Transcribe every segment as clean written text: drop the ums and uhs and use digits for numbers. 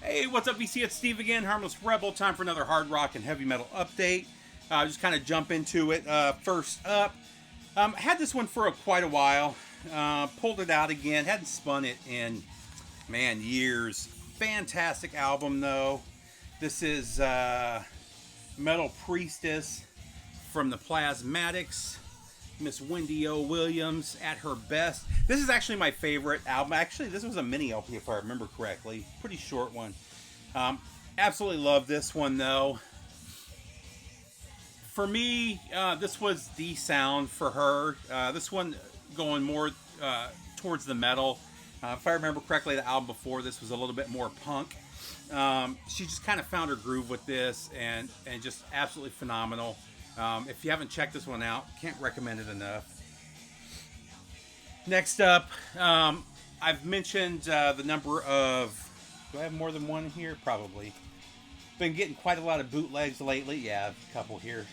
Hey, what's up, VC? It's Steve again, Harmless Rebel. Time for another hard rock and heavy metal update. Just kind of jump into it. First up, had this one for quite a while. Pulled it out again. Hadn't spun it in, man, years. Fantastic album, though. This is Metal Priestess from the Plasmatics. Miss Wendy O. Williams at her best. This is actually my favorite album. Actually, this was a mini LP if I remember correctly. Pretty short one. Absolutely love this one though. For me, this was the sound for her. This one going more towards the metal. If I remember correctly, the album before this was a little bit more punk. She just kind of found her groove with this and just absolutely phenomenal. If you haven't checked this one out, can't recommend it enough. Next up, I've mentioned the number of... Do I have more than one here? Probably. Been getting quite a lot of bootlegs lately. Yeah, a couple here.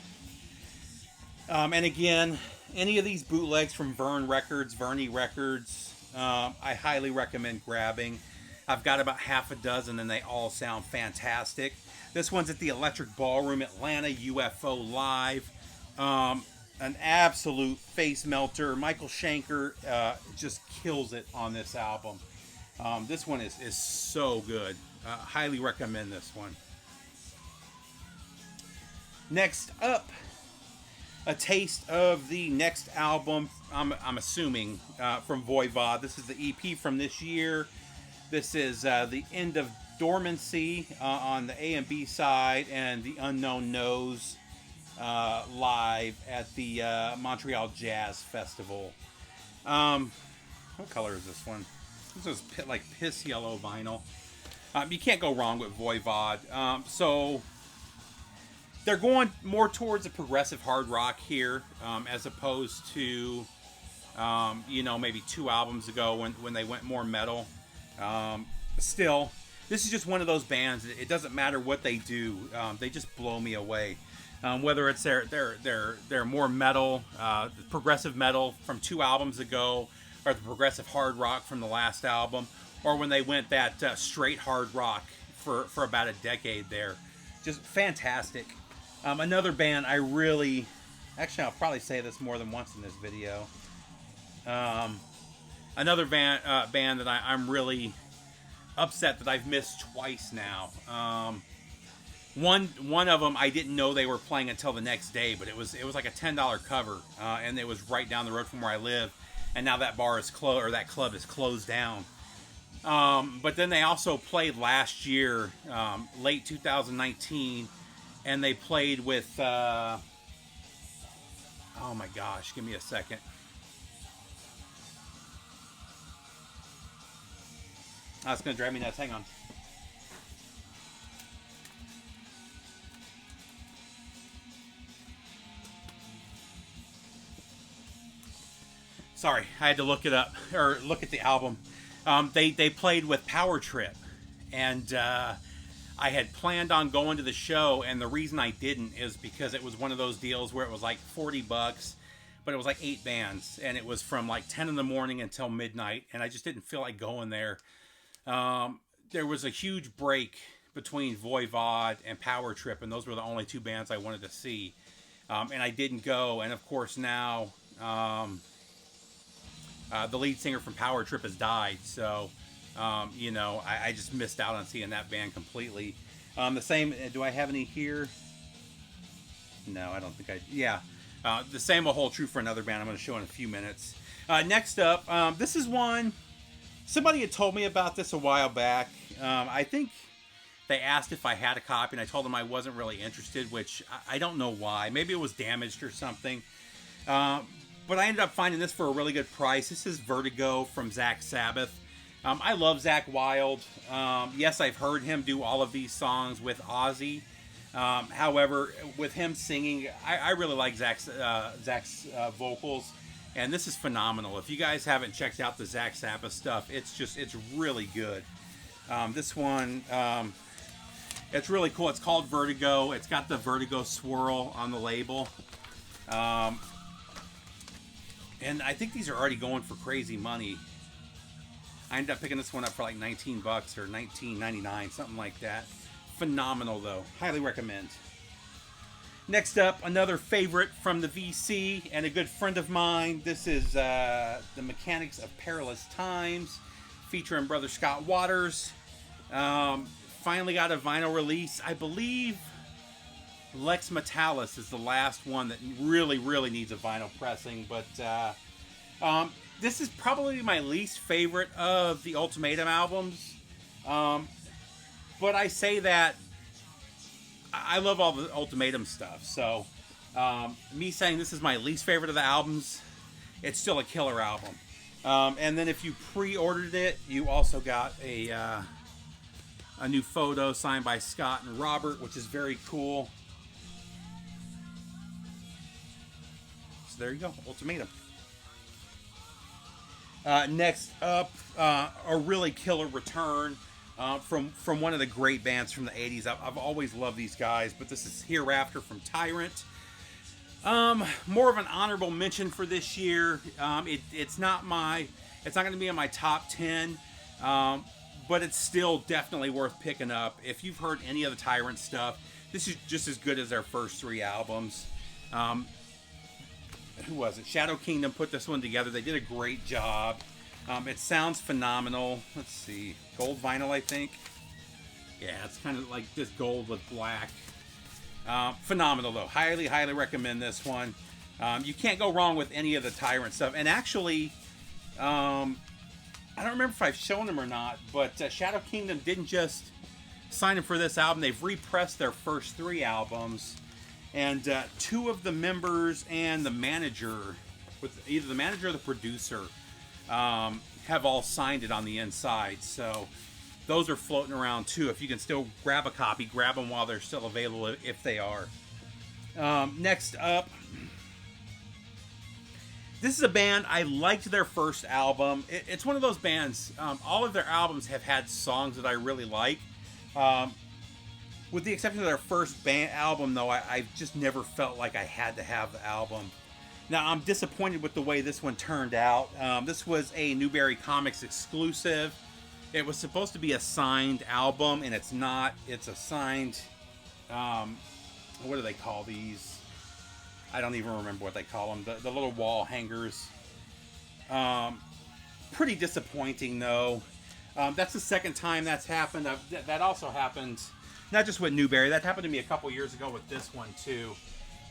And again, any of these bootlegs from Vernie Records, I highly recommend grabbing. I've got about half a dozen and they all sound fantastic. This one's at the Electric Ballroom, Atlanta, UFO Live. An absolute face melter. Michael Schenker just kills it on this album. This one is so good. Highly recommend this one. Next up, a taste of the next album, I'm assuming, from Voivod. This is the EP from this year. This is The End of Dormancy on the A and B side, and The Unknown Knows live at the Montreal Jazz Festival. What color is this one? This is like piss yellow vinyl. You can't go wrong with Voivod. So they're going more towards a progressive hard rock here, as opposed to maybe 2 albums ago when they went more metal. Still, this is just one of those bands. It doesn't matter what they do; they just blow me away. Whether it's their more metal, progressive metal from 2 albums ago, or the progressive hard rock from the last album, or when they went that straight hard rock for about a decade there, just fantastic. Another band I really, actually I'll probably say this more than once in this video. Another band that I'm really upset that I've missed twice now. One of them I didn't know they were playing until the next day, but it was like a $10 cover, and it was right down the road from where I live, and now that bar is closed, or that club is closed down. But then they also played last year, late 2019, and they played with oh my gosh, give me a second. Oh, it's gonna drive me nuts. Hang on. Sorry, I had to look it up, or look at the album. They played with Power Trip, and I had planned on going to the show, and the reason I didn't is because it was one of those deals where it was like $40, but it was like 8 bands, and it was from like 10 in the morning until midnight, and I just didn't feel like going there. There was a huge break between Voivod and Power Trip, and those were the only 2 bands I wanted to see, and I didn't go. And of course now the lead singer from Power Trip has died, so I just missed out on seeing that band completely. The same, do I have any here? No, I don't think I... Yeah, the same will hold true for another band I'm going to show in a few minutes. Next up, this is one... Somebody had told me about this a while back. I think they asked if I had a copy, and I told them I wasn't really interested, which I don't know why. Maybe it was damaged or something. But I ended up finding this for a really good price. This is Vertigo from Zach Sabbath. I love Zach Wild. Yes, I've heard him do all of these songs with Ozzy. However, with him singing, I really like Zach's vocals. And this is phenomenal. If you guys haven't checked out the Zach Sabbath stuff, it's really good. This one, it's really cool. It's called Vertigo. It's got the Vertigo swirl on the label. And I think these are already going for crazy money. I ended up picking this one up for like 19 bucks or 19.99, something like that. Phenomenal though. Highly recommend. Next up, another favorite from the VC and a good friend of mine. This is The Mechanics of Perilous Times, featuring Brother Scott Waters. Finally got a vinyl release. I believe Lex Metalis is the last one that really, really needs a vinyl pressing. But this is probably my least favorite of the Ultimatum albums. But I say that I love all the Ultimatum stuff. So me saying this is my least favorite of the albums, it's still a killer album. And then if you pre-ordered it, you also got a new photo signed by Scott and Robert, which is very cool. So there you go, Ultimatum. Next up, a really killer return from one of the great bands from the 80s. I've always loved these guys, but this is Hereafter from Tyrant. More of an honorable mention for this year. It's not going to be in my top 10, but it's still definitely worth picking up. If you've heard any of the Tyrant stuff, this is just as good as their first 3 albums. Who was it? Shadow Kingdom put this one together. They did a great job. It sounds phenomenal. Let's see. Gold vinyl, I think. Yeah, it's kind of like this gold with black. Phenomenal, though. Highly, highly recommend this one. You can't go wrong with any of the Tyrant stuff. And actually, I don't remember if I've shown them or not, but Shadow Kingdom didn't just sign them for this album. They've repressed their first 3 albums. And 2 of the members and the manager, with either the manager or the producer, have all signed it on the inside. So those are floating around too. If you can still grab a copy, grab them while they're still available, if they are. Next up, this is a band, I liked their first album. It's one of those bands, all of their albums have had songs that I really like. With the exception of their first band album, though, I just never felt like I had to have the album. Now, I'm disappointed with the way this one turned out. This was a Newberry Comics exclusive. It was supposed to be a signed album, and it's not. It's a signed, what do they call these? I don't even remember what they call them. The little wall hangers. Pretty disappointing, though. That's the second time that's happened. That also happened... Not just with Newberry, that happened to me a couple years ago with this one too,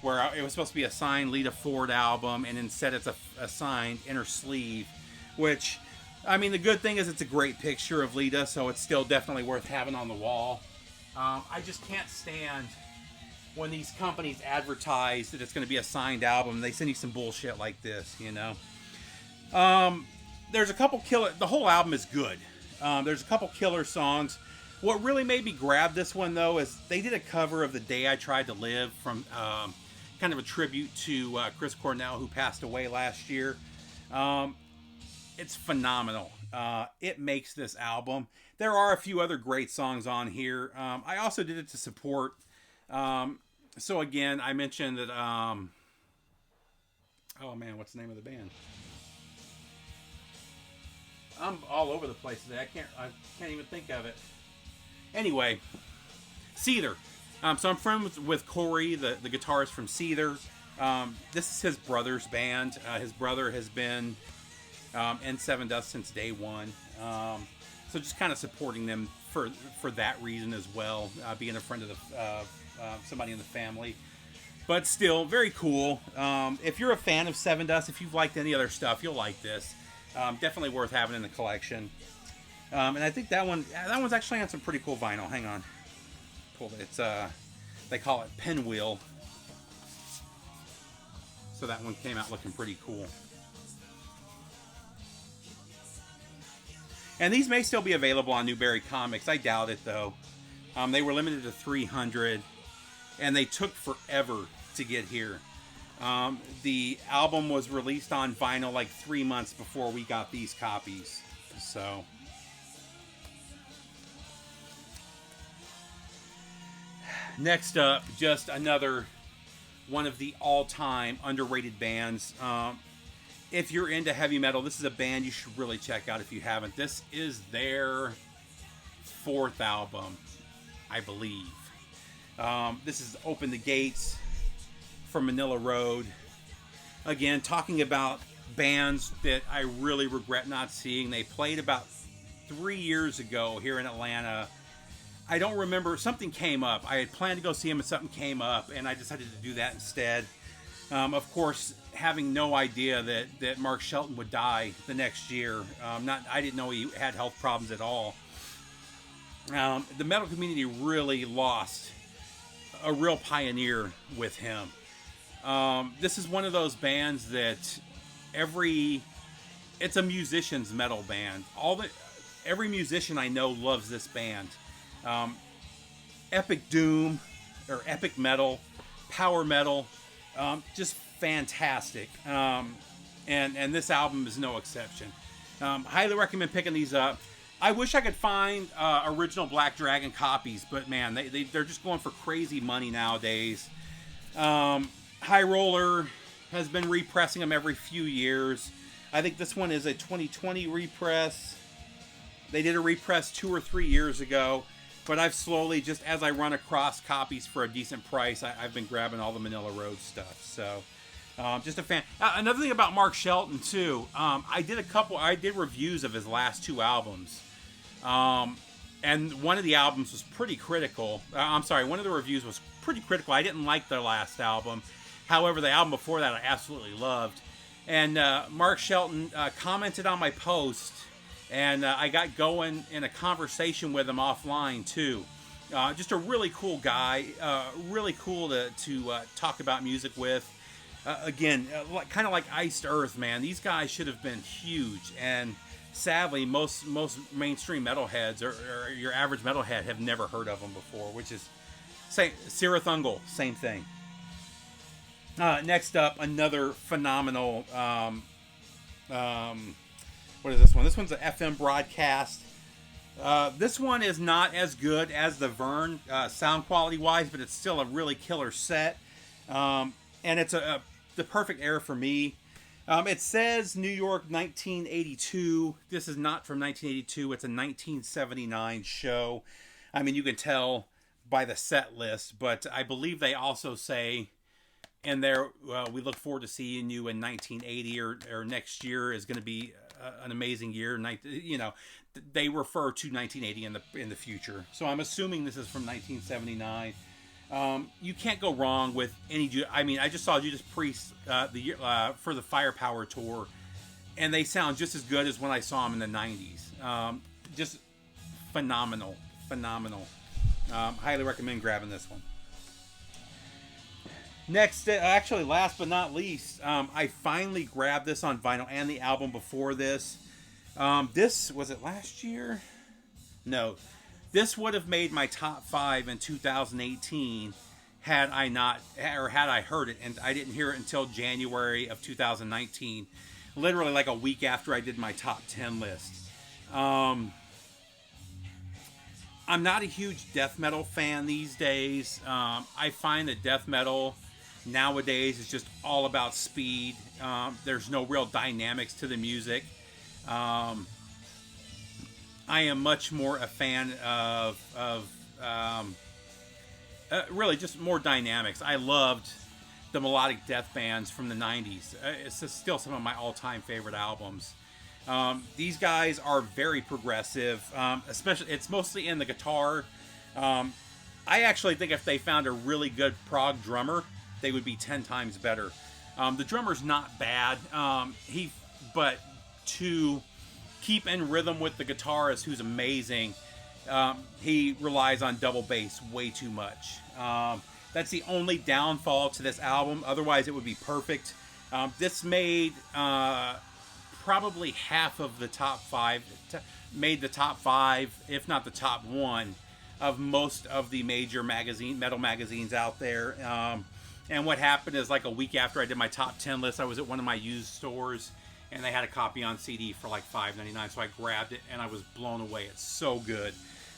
where it was supposed to be a signed Lita Ford album, and instead it's a signed inner sleeve, which, I mean, the good thing is it's a great picture of Lita, so it's still definitely worth having on the wall. I just can't stand when these companies advertise that it's going to be a signed album, and they send you some bullshit like this, you know? There's a couple killer... The whole album is good. There's a couple killer songs. What really made me grab this one, though, is they did a cover of The Day I Tried to Live from kind of a tribute to Chris Cornell, who passed away last year. It's phenomenal. It makes this album. There are a few other great songs on here. I also did it to support. So, again, I mentioned that... oh, man, what's the name of the band? I'm all over the place today. I can't even think of it. Anyway, Seether. So I'm friends with Corey, the guitarist from Seether. This is his brother's band. His brother has been in Sevendust since day one. So just kind of supporting them for that reason as well, being a friend of somebody in the family. But still, very cool. If you're a fan of Sevendust, if you've liked any other stuff, you'll like this. Definitely worth having in the collection. And I think that one's actually on some pretty cool vinyl. Hang on. It's they call it Pinwheel. So that one came out looking pretty cool. And these may still be available on Newberry Comics. I doubt it, though. They were limited to 300, and they took forever to get here. The album was released on vinyl like 3 months before we got these copies. So... Next up, just another one of the all-time underrated bands. if you're into heavy metal, this is a band you should really check out if you haven't. This is their fourth album, I believe. This is Open the Gates from Manila Road. Again, talking about bands that I really regret not seeing. They played about 3 years ago here in Atlanta. I don't remember. Something came up. I had planned to go see them, and something came up, and I decided to do that instead. Of course, having no idea that Mark Shelton would die the next year. I didn't know he had health problems at all. The metal community really lost a real pioneer with him. This is one of those bands that it's a musician's metal band. Every musician I know loves this band. Epic doom or epic metal, power metal, just fantastic. And this album is no exception. Highly recommend picking these up. I wish I could find original Black Dragon copies, but man, they're just going for crazy money nowadays. High Roller has been repressing them every few years. I think this one is a 2020 repress. They did a repress 2 or 3 years ago, but I've slowly, just as I run across copies for a decent price, I've been grabbing all the Manila Road stuff. So, just a fan. Another thing about Mark Shelton too, I did reviews of his last 2 albums. And one of the albums was pretty critical. One of the reviews was pretty critical. I didn't like their last album. However, the album before that I absolutely loved. And Mark Shelton commented on my post, and I got going in a conversation with him offline too. Just a really cool guy, really cool to talk about music with. Again, kind of like Iced Earth, man. These guys should have been huge, and sadly, most mainstream metalheads or your average metalhead have never heard of them before, which is Cirith Ungol, same thing. Next up, another phenomenal. What is this one? This one's an FM broadcast. This one is not as good as the Vern sound quality wise, but it's still a really killer set. And it's the perfect era for me. It says New York 1982. This is not from 1982. It's a 1979 show. I mean, you can tell by the set list, but I believe they also say in there, we look forward to seeing you in 1980 or next year is going to be an amazing year. You know, they refer to 1980 in the future. So I'm assuming this is from 1979. You can't go wrong with any. I mean, I just saw Judas Priest for the Firepower tour, and they sound just as good as when I saw them in the 90s. Just phenomenal. Highly recommend grabbing this one. Next, actually, last but not least, I finally grabbed this on vinyl and the album before this. This was it last year? No. This would have made my top 5 in 2018 had I heard it, and I didn't hear it until January of 2019, literally like a week after I did my top 10 list. I'm not a huge death metal fan these days. I find that death metal nowadays is just all about speed. There's no real dynamics to the music. I am much more a fan of really just more dynamics. I loved the melodic death bands from the 90s. It's still some of my all-time favorite albums. These guys are very progressive, especially it's mostly in the guitar. I actually think if they found a really good prog drummer, they would be 10 times better. The drummer's not bad. But to keep in rhythm with the guitarist, who's amazing, he relies on double bass way too much. That's the only downfall to this album. Otherwise, it would be perfect. This made probably half of the top 5, made the top 5, if not the top 1, of most of the major metal magazines out there. And what happened is, like a week after I did my top 10 list, I was at one of my used stores, and they had a copy on CD for like $5.99, so I grabbed it, and I was blown away. It's so good.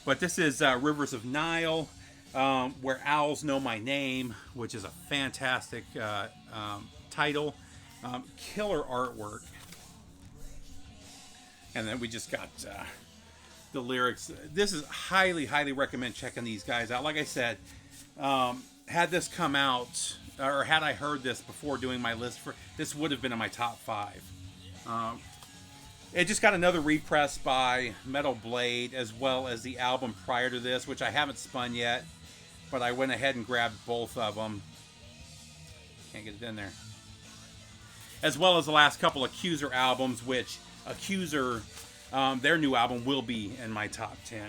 But this is Rivers of Nile, Where Owls Know My Name, which is a fantastic title. Killer artwork. And then we just got the lyrics. This is highly, highly recommend checking these guys out. Like I said, had this come out, or had I heard this before doing my list, this would have been in my top 5. It just got another repress by Metal Blade, as well as the album prior to this, which I haven't spun yet, but I went ahead and grabbed both of them. Can't get it in there. As well as the last couple Accuser albums, which Accuser, their new album will be in my top 10.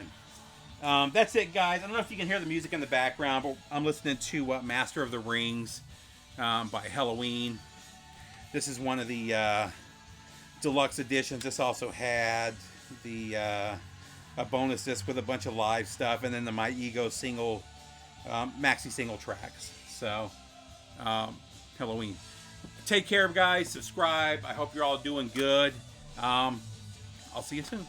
That's it, guys. I don't know if you can hear the music in the background, but I'm listening to Master of the Rings by Helloween. This is one of the deluxe editions. This also had the a bonus disc with a bunch of live stuff, and then the My Ego single, maxi single tracks. So, Helloween. Take care, guys. Subscribe. I hope you're all doing good. I'll see you soon.